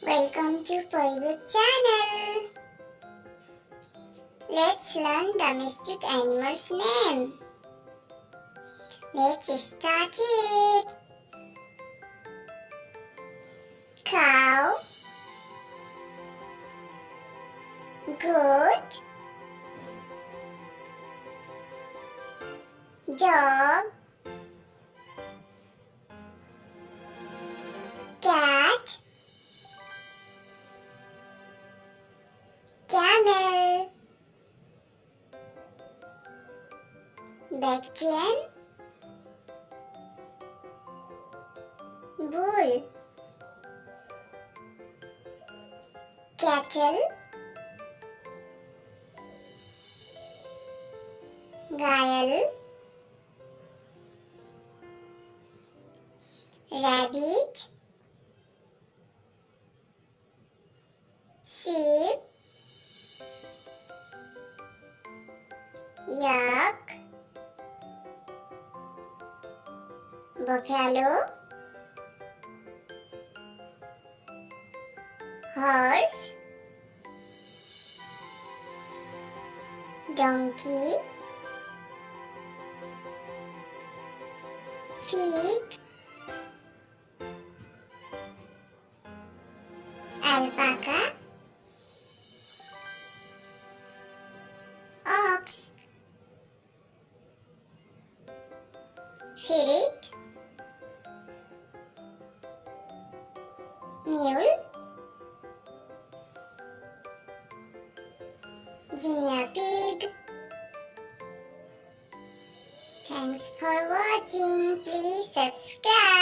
Welcome to Book channel. Let's learn domestic animals' name. Let's start it. Cow, goat, dog, cat, camel, Belgian, bull, cattle, gayal, rabbit, sheep, yak, buffalo, horse, donkey, pig, alpaca, ox, ferret, mule, guinea pig. Thanks for watching. Please subscribe.